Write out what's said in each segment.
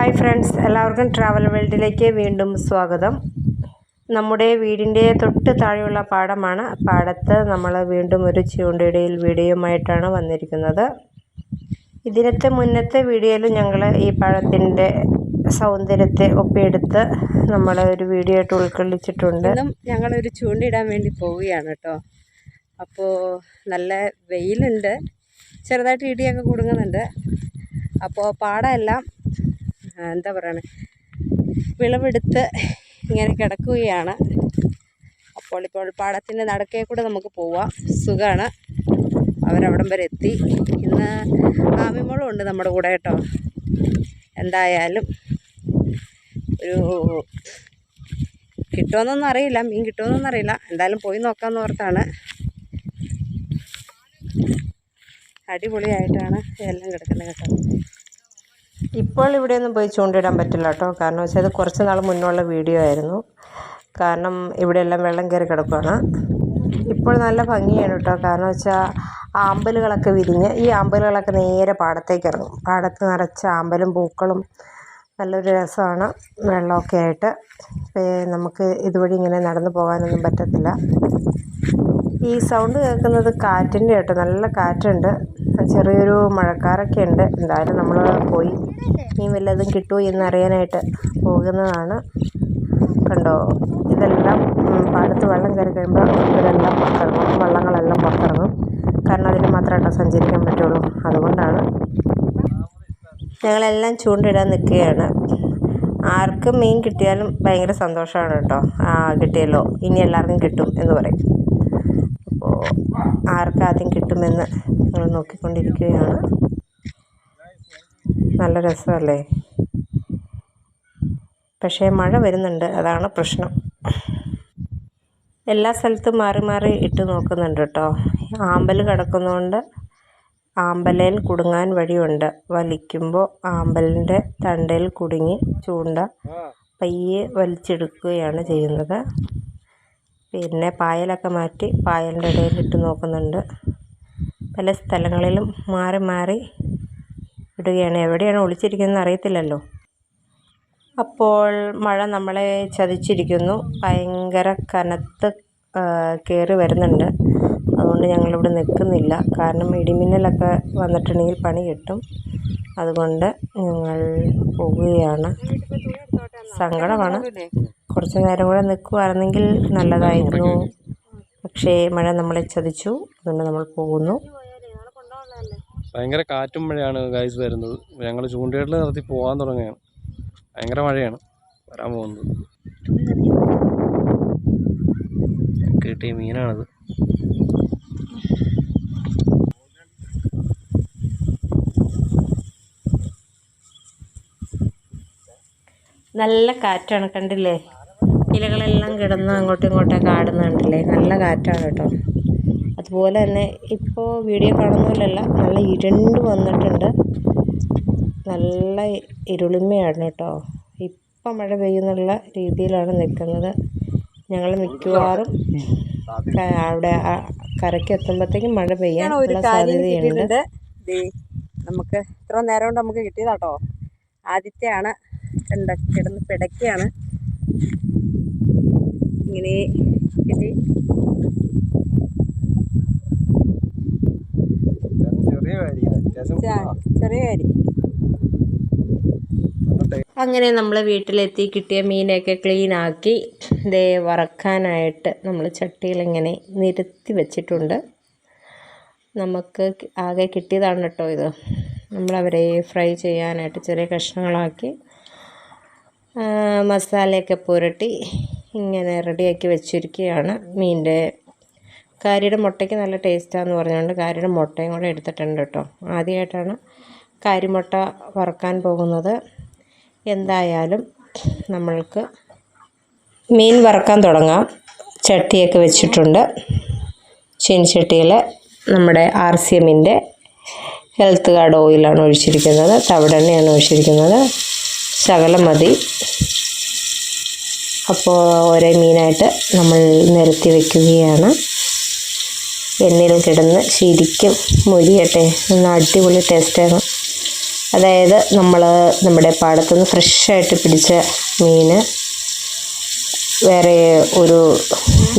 Hi friends, എല്ലാവർക്കും travel വേൾഡിലേക്ക് വീണ്ടും സ്വാഗതം. നമ്മുടെ വീടിൻ്റെ തൊട്ട് താഴെയുള്ള പാടമാണ്. പാടത്ത് നമ്മൾ വീണ്ടും ഒരു ചൂണ്ടയിടയിൽ വീഡിയോയുമായിട്ടാണ് വന്നിരിക്കുന്നത്. മുന്നത്തെ വീഡിയോയിൽ ഞങ്ങൾ ഈ പാടത്തിൻ്റെ സൗന്ദര്യത്തെ ഒപ്പിയെടുത്ത് നമ്മൾ ഒരു വീഡിയോ ആയിട്ട് ഉൾക്കൊള്ളിച്ചിട്ടുണ്ട്. ഞങ്ങളൊരു ചൂണ്ടയിടാൻ വേണ്ടി പോവുകയാണ് കേട്ടോ. അപ്പോൾ നല്ല വെയിലുണ്ട്, ചെറുതായിട്ട് ഇടിയൊക്കെ കുടുങ്ങുന്നുണ്ട്. അപ്പോൾ പാടമെല്ലാം എന്താ പറയണേ, വിളവെടുത്ത് ഇങ്ങനെ കിടക്കുകയാണ്. ഇപ്പോൾ പാടത്തിൻ്റെ നടുക്കേ കൂടെ നമുക്ക് പോവാം, സുഖമാണ്. അവരവിടം വരെ എത്തി. ഇന്ന് ആമിമോളും ഉണ്ട് നമ്മുടെ കൂടെ കേട്ടോ. എന്തായാലും ഒരു കിട്ടുമെന്നൊന്നും അറിയില്ല, മീൻ കിട്ടുമെന്നൊന്നും അറിയില്ല. എന്തായാലും പോയി നോക്കാമെന്ന് ഓർത്താണ്. അടിപൊളിയായിട്ടാണ് ഇതെല്ലാം കിടക്കുന്നത് കേട്ടോ. ഇപ്പോൾ ഇവിടെയൊന്നും പോയി ചൂണ്ടിടാൻ പറ്റില്ല കേട്ടോ. കാരണം വെച്ചാൽ ഇത് കുറച്ച് നാൾ മുന്നുള്ള വീഡിയോ ആയിരുന്നു. കാരണം ഇവിടെയെല്ലാം വെള്ളം കയറി കിടക്കുകയാണ്. ഇപ്പോൾ നല്ല ഭംഗിയാണ് കേട്ടോ. കാരണം വെച്ചാൽ ആമ്പലുകളൊക്കെ വിരിഞ്ഞ് ഈ ആമ്പലുകളൊക്കെ നേരെ പാടത്തേക്ക് ഇറങ്ങും. പാടത്ത് നിറച്ച ആമ്പലും പൂക്കളും നല്ലൊരു രസമാണ്. വെള്ളമൊക്കെ ആയിട്ട് നമുക്ക് ഇതുവഴി ഇങ്ങനെ നടന്നു പോകാനൊന്നും പറ്റത്തില്ല. ഈ സൗണ്ട് കേൾക്കുന്നത് കാറ്റിൻ്റെ കേട്ടോ. നല്ല കാറ്റുണ്ട്, ചെറിയൊരു മഴക്കാറൊക്കെ ഉണ്ട്. എന്തായാലും നമ്മൾ പോയി മീൻ വല്ലതും കിട്ടുമോ എന്നറിയാനായിട്ട് പോകുന്നതാണ്. കണ്ടോ, ഇതെല്ലാം പാടത്ത് വെള്ളം കയറി കഴിയുമ്പോൾ ഇതെല്ലാം പുറത്തിറങ്ങും, വള്ളങ്ങളെല്ലാം പുറത്തിറങ്ങും. കാരണം അതിന് മാത്രമായിട്ടോ സഞ്ചരിക്കാൻ പറ്റുള്ളൂ. അതുകൊണ്ടാണ് ഞങ്ങളെല്ലാം ചൂണ്ടിടാൻ നിൽക്കുകയാണ്. ആർക്കും മീൻ കിട്ടിയാലും ഭയങ്കര സന്തോഷമാണ് കേട്ടോ. കിട്ടിയല്ലോ, ഇനി എല്ലാവർക്കും കിട്ടും എന്ന് പറയും. അപ്പോൾ ആർക്കാദ്യം കിട്ടുമെന്ന് ഞങ്ങൾ നോക്കിക്കൊണ്ടിരിക്കുകയാണ്. നല്ല രസമല്ലേ? പക്ഷേ മഴ വരുന്നുണ്ട്, അതാണ് പ്രശ്നം. എല്ലാ സ്ഥലത്തും മാറി മാറി ഇട്ട് നോക്കുന്നുണ്ട് കേട്ടോ. ആമ്പൽ കിടക്കുന്നതുകൊണ്ട് ആമ്പലയിൽ കുടുങ്ങാൻ വഴിയുണ്ട്. വലിക്കുമ്പോൾ ആമ്പലിൻ്റെ തണ്ടയിൽ കുടുങ്ങി ചൂണ്ട പയ്യെ വലിച്ചെടുക്കുകയാണ് ചെയ്യുന്നത്. പിന്നെ പായലൊക്കെ മാറ്റി പായലിൻ്റെ ഇടയിലിട്ട് നോക്കുന്നുണ്ട്. പല സ്ഥലങ്ങളിലും മാറി മാറി ഇടുകയാണ്. എവിടെയാണ് ഒളിച്ചിരിക്കുന്നതെന്ന് അറിയത്തില്ലല്ലോ. അപ്പോൾ മഴ നമ്മളെ ചതിച്ചിരിക്കുന്നു. ഭയങ്കര കനത്ത് കയറി വരുന്നുണ്ട്. അതുകൊണ്ട് ഞങ്ങളിവിടെ നിൽക്കുന്നില്ല. കാരണം ഇടിമിന്നലൊക്കെ വന്നിട്ടുണ്ടെങ്കിൽ പണി കിട്ടും. അതുകൊണ്ട് ഞങ്ങൾ പോവുകയാണ്. സങ്കടമാണ്. കുറച്ച് നേരം കൂടെ നിൽക്കുമായിരുന്നെങ്കിൽ നല്ലതായിരുന്നു. പക്ഷേ മഴ നമ്മളെ ചതിച്ചു. അതുകൊണ്ട് നമ്മൾ പോകുന്നു. ഭയങ്കര കാറ്റും മഴയാണ് ഗൈസ് വരുന്നത്. ഞങ്ങൾ ചൂണ്ടയിടൽ നിർത്തി പോകാൻ തുടങ്ങുകയാണ്. ഭയങ്കര മഴയാണ് വരാൻ പോകുന്നത്. കിട്ടിയ മീനാണത്. നല്ല കാറ്റാണ്, കണ്ടില്ലേ? ഇലകളെല്ലാം കിടന്ന് അങ്ങോട്ടും ഇങ്ങോട്ടൊക്കെ ആടുന്നുണ്ടല്ലേ. നല്ല കാറ്റാണ് കേട്ടോ. അതുപോലെ തന്നെ ഇപ്പോൾ വീഡിയോ കാണുന്നതിലല്ല, നല്ല ഇരുണ്ട് വന്നിട്ടുണ്ട്. നല്ല ഇരുളിമയാണ് കേട്ടോ. ഇപ്പം മഴ പെയ്യുന്നുള്ള രീതിയിലാണ് നിൽക്കുന്നത്. ഞങ്ങൾ മിക്കവാറും അവിടെ കരയ്ക്ക് എത്തുമ്പോഴത്തേക്കും മഴ പെയ്യാനുള്ള സാധ്യതയുണ്ട്. നമുക്ക് ഇത്ര നേരം കൊണ്ട് നമുക്ക് കിട്ടിയതാട്ടോ. ആദ്യത്തെയാണ്. കിടന്ന് പിടയ്ക്കാണ്. ഇങ്ങനെ കിട്ടി. ചെറിയ കാരി. അങ്ങനെ നമ്മൾ വീട്ടിലെത്തി കിട്ടിയ മീനൊക്കെ ക്ലീനാക്കി വറക്കാനായിട്ട് നമ്മൾ ചട്ടിയിലിങ്ങനെ നിരത്തി വെച്ചിട്ടുണ്ട്. നമുക്ക് ആകെ കിട്ടിയതാണ് കേട്ടോ ഇത്. നമ്മളവരെ ഫ്രൈ ചെയ്യാനായിട്ട് ചെറിയ കഷ്ണങ്ങളാക്കി മസാലയൊക്കെ പുരട്ടി ഇങ്ങനെ റെഡിയാക്കി വെച്ചിരിക്കുകയാണ്. മീനിൻ്റെ കാരിയുടെ മുട്ടയ്ക്ക് നല്ല ടേസ്റ്റാന്ന് പറഞ്ഞുകൊണ്ട് കാരിയുടെ മുട്ടയും കൂടെ എടുത്തിട്ടുണ്ട് കേട്ടോ. ആദ്യമായിട്ടാണ് കാരിമുട്ട വറക്കാൻ പോകുന്നത്. എന്തായാലും നമ്മൾക്ക് മീൻ വറക്കാൻ തുടങ്ങാം. ചട്ടിയൊക്കെ വെച്ചിട്ടുണ്ട്. ചീനിച്ചട്ടിയിൽ നമ്മുടെ RCMൻ്റെ ഹെൽത്ത് കാർഡ് ഓയിലാണ് ഒഴിച്ചിരിക്കുന്നത്. തവിടെണ്ണയാണ് ഒഴിച്ചിരിക്കുന്നത്. ശകലം മതി. അപ്പോൾ ഒരേ മീനായിട്ട് നമ്മൾ നിരത്തി വയ്ക്കുകയാണ്. എണ്ണയിൽ കിടന്ന് ശരിക്കും മൊരിയട്ടെ. നല്ല അടിപൊളി ടേസ്റ്റാണ്. അതായത് നമ്മുടെ പാടത്തുനിന്ന് ഫ്രഷായിട്ട് പിടിച്ച മീൻ, വേറെ ഒരു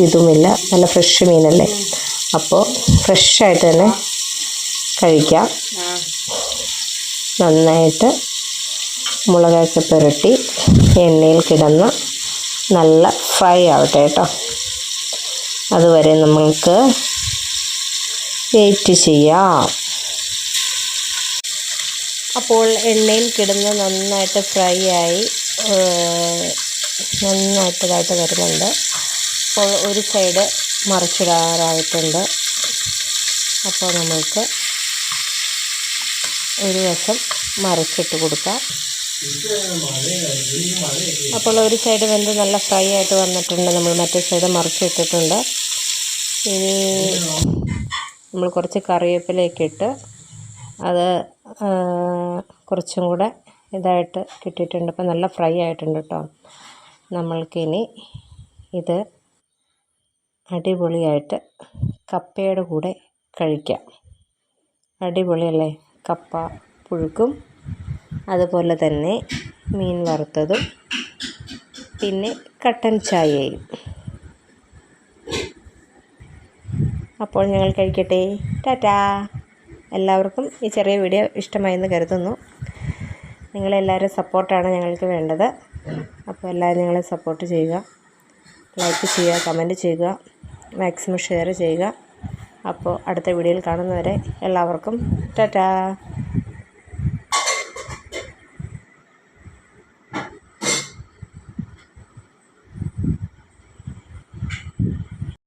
ഇതുമില്ല, നല്ല ഫ്രഷ് മീനല്ലേ, അപ്പോൾ ഫ്രഷായിട്ട് തന്നെ കഴിക്കാം. നന്നായിട്ട് മുളകൊക്കെ പുരട്ടി എണ്ണയിൽ കിടന്ന് നല്ല ഫ്രൈ ആവട്ടെ കേട്ടോ. അതുവരെ നമ്മൾക്ക് വെയിറ്റ് ചെയ്യാം. അപ്പോൾ എണ്ണയിൽ കിടന്ന് നന്നായിട്ട് ഫ്രൈ ആയി നന്നായിട്ടതായിട്ട് വരുന്നുണ്ട്. അപ്പോൾ ഒരു സൈഡ് മറിച്ചിടാറായിട്ടുണ്ട്. അപ്പോൾ നമ്മൾക്ക് ഒരു വശം മറിച്ചിട്ട് കൊടുക്കാം. അപ്പോൾ ഒരു സൈഡ് വെന്ത് നല്ല ഫ്രൈ ആയിട്ട് വന്നിട്ടുണ്ട്. നമ്മൾ മറ്റേ സൈഡ് മറിച്ചിട്ടിട്ടുണ്ട്. ഇനി നമ്മൾ കുറച്ച് കറിവേപ്പിലയൊക്കെ ഇട്ട് അത് കുറച്ചും കൂടെ ഇതായിട്ട് കിട്ടിയിട്ടുണ്ട്. അപ്പോൾ നല്ല ഫ്രൈ ആയിട്ടുണ്ട് കേട്ടോ. നമ്മൾക്കിനി ഇത് അടിപൊളിയായിട്ട് കപ്പയുടെ കൂടെ കഴിക്കാം. അടിപൊളിയല്ലേ? കപ്പ പുഴുക്കും, അതുപോലെ തന്നെ മീൻ വറുത്തതും, പിന്നെ കട്ടൻ ചായയും. അപ്പോൾ ഞങ്ങൾ കഴിക്കട്ടെ. ടാറ്റാ. എല്ലാവർക്കും ഈ ചെറിയ വീഡിയോ ഇഷ്ടമായെന്ന് കരുതുന്നു. നിങ്ങളെല്ലാവരും സപ്പോർട്ടാണ് ഞങ്ങൾക്ക് വേണ്ടത്. അപ്പോൾ എല്ലാവരും ഞങ്ങളെ സപ്പോർട്ട് ചെയ്യുക, ലൈക്ക് ചെയ്യുക, കമൻറ്റ് ചെയ്യുക, മാക്സിമം ഷെയർ ചെയ്യുക. അപ്പോൾ അടുത്ത വീഡിയോയിൽ കാണുന്നവരെ എല്ലാവർക്കും ടാറ്റാ.